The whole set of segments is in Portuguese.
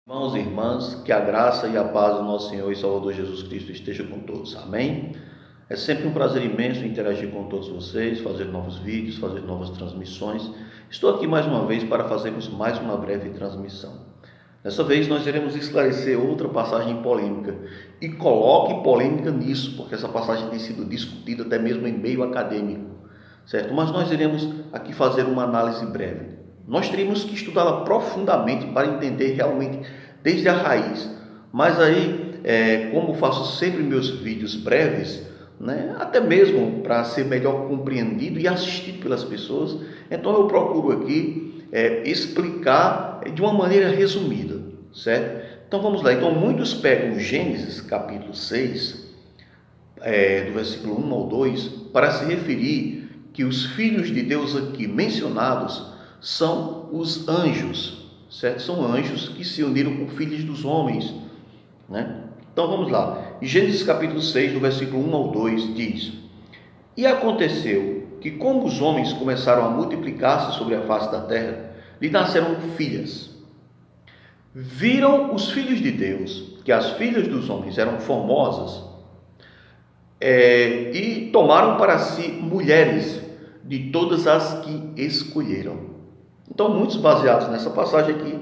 Irmãos e irmãs, que a graça e a paz do nosso Senhor e Salvador Jesus Cristo esteja com todos. Amém? É sempre um prazer imenso interagir com todos vocês, fazer novos vídeos, fazer novas transmissões. Estou aqui mais uma vez para fazermos mais uma breve transmissão. Dessa vez nós iremos esclarecer outra passagem polêmica. E coloque polêmica nisso, porque essa passagem tem sido discutida até mesmo em meio acadêmico, certo? Mas nós iremos aqui fazer uma análise breve. Nós teríamos que estudá-la profundamente para entender realmente desde a raiz. Mas aí, como faço sempre meus vídeos breves, né, até mesmo para ser melhor compreendido e assistido pelas pessoas, então eu procuro aqui explicar de uma maneira resumida, certo? Então vamos lá. Então muitos pegam Gênesis capítulo 6, do versículo 1 ao 2, para se referir que os filhos de Deus aqui mencionados são os anjos, certo? São anjos que se uniram com filhos dos homens, né? Então vamos lá. Em Gênesis capítulo 6, do versículo 1 ao 2, diz: E aconteceu que, como os homens começaram a multiplicar-se sobre a face da terra, lhe nasceram filhas. Viram os filhos de Deus que as filhas dos homens eram formosas, e tomaram para si mulheres de todas as que escolheram. Então, muitos baseados nessa passagem aqui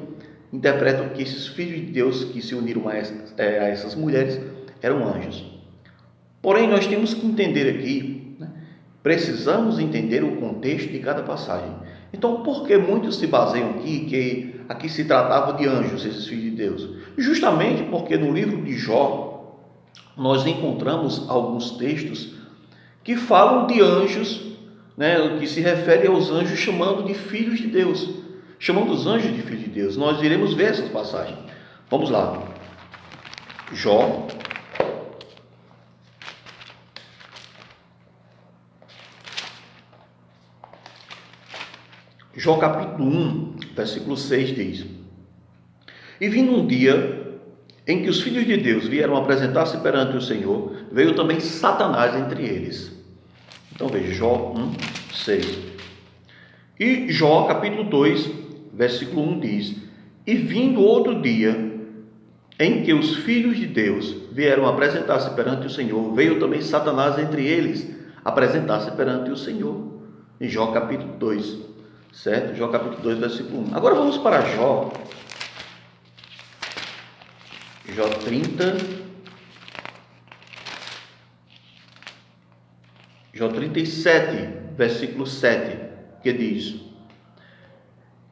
interpretam que esses filhos de Deus que se uniram a essas mulheres eram anjos. Porém, nós temos que entender aqui, né? Precisamos entender o contexto de cada passagem. Então, por que muitos se baseiam aqui que aqui se tratava de anjos, esses filhos de Deus? Justamente porque no livro de Jó nós encontramos alguns textos que falam de anjos, né, que se refere aos anjos chamando de filhos de Deus, chamando os anjos de filhos de Deus. Nós iremos ver essas passagens. Vamos lá. Jó, capítulo 1, versículo 6 diz: E vindo um dia em que os filhos de Deus vieram apresentar-se perante o Senhor, veio também Satanás entre eles. Então veja, Jó 1, 6. E Jó capítulo 2, versículo 1 diz: E vindo outro dia em que os filhos de Deus vieram apresentar-se perante o Senhor, veio também Satanás entre eles apresentar-se perante o Senhor. Em Jó capítulo 2, certo? Jó capítulo 2, versículo 1. Agora vamos para Jó 30, Jó 37, versículo 7, que diz: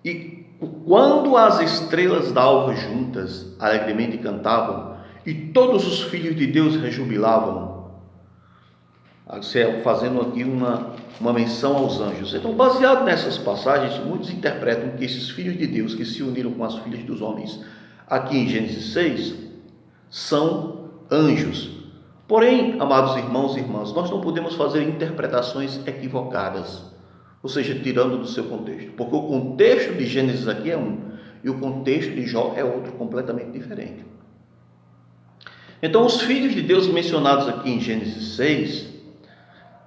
E quando as estrelas da alva juntas alegremente cantavam, e todos os filhos de Deus rejubilavam, fazendo aqui uma menção aos anjos. Então, baseado nessas passagens, muitos interpretam que esses filhos de Deus que se uniram com as filhas dos homens, aqui em Gênesis 6, são anjos. Porém, amados irmãos e irmãs, nós não podemos fazer interpretações equivocadas, ou seja, tirando do seu contexto, porque o contexto de Gênesis aqui é um, e o contexto de Jó é outro, completamente diferente. Então, os filhos de Deus mencionados aqui em Gênesis 6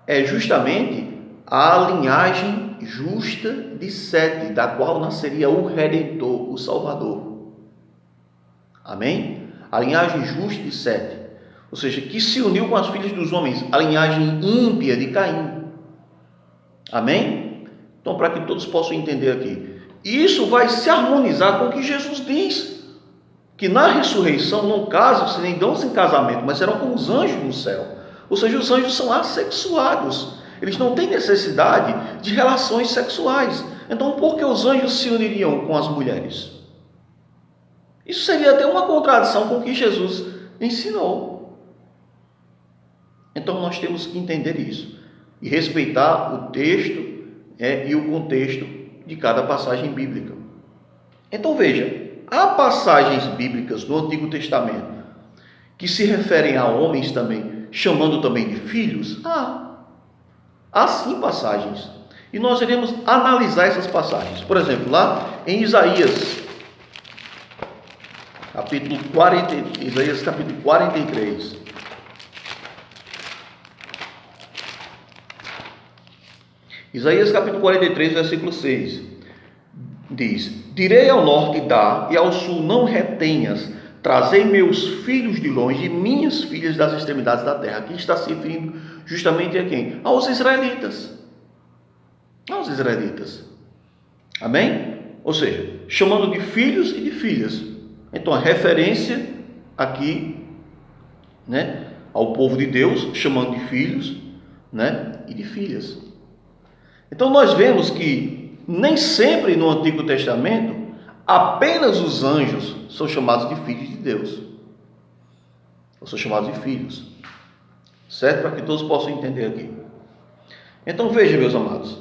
é justamente a linhagem justa de Sete, da qual nasceria o Redentor, o Salvador. Amém? A linhagem justa de Sete, ou seja, que se uniu com as filhas dos homens, a linhagem ímpia de Caim. Amém? Então, para que todos possam entender aqui, isso vai se harmonizar com o que Jesus diz, que na ressurreição não casam, nem dão-se em casamento, mas serão como os anjos no céu. Ou seja, os anjos são assexuados, eles não têm necessidade de relações sexuais. Então, por que os anjos se uniriam com as mulheres? Isso seria até uma contradição com o que Jesus ensinou. Então, nós temos que entender isso e respeitar o texto e o contexto de cada passagem bíblica. Então veja, há passagens bíblicas no Antigo Testamento que se referem a homens também, chamando também de filhos? Há sim passagens, e nós iremos analisar essas passagens. Por exemplo, lá em Isaías capítulo 43, Isaías capítulo 43, versículo 6, diz: direi ao norte, dá, e ao sul, não retenhas. Trazei meus filhos de longe e minhas filhas das extremidades da terra. Aqui está se referindo justamente a quem? Aos israelitas. Aos israelitas. Amém? Ou seja, chamando de filhos e de filhas. Então a referência aqui, né, ao povo de Deus, chamando de filhos, né, e de filhas. Então nós vemos que nem sempre no Antigo Testamento apenas os anjos são chamados de filhos de Deus. Ou são chamados de filhos. Certo? Para que todos possam entender aqui. Então veja, meus amados.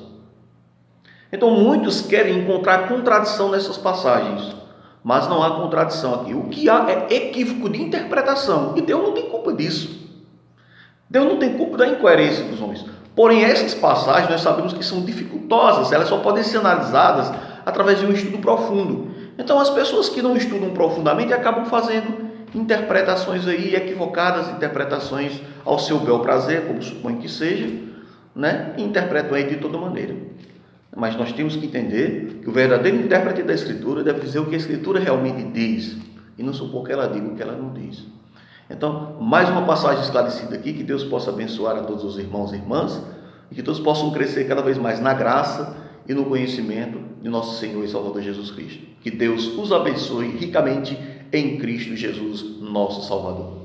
Então muitos querem encontrar contradição nessas passagens. Mas não há contradição aqui. O que há é equívoco de interpretação. E Deus não tem culpa disso. Deus não tem culpa da incoerência dos homens. Porém, essas passagens nós sabemos que são dificultosas. Elas só podem ser analisadas através de um estudo profundo. Então as pessoas que não estudam profundamente acabam fazendo interpretações aí equivocadas, interpretações ao seu bel prazer, como supõe que seja, né? E interpretam aí de toda maneira. Mas nós temos que entender que o verdadeiro intérprete da Escritura deve dizer o que a Escritura realmente diz, e não supor que ela diga o que ela não diz. Então, mais uma passagem esclarecida aqui, que Deus possa abençoar a todos os irmãos e irmãs, e que todos possam crescer cada vez mais na graça e no conhecimento de nosso Senhor e Salvador Jesus Cristo. Que Deus os abençoe ricamente em Cristo Jesus, nosso Salvador.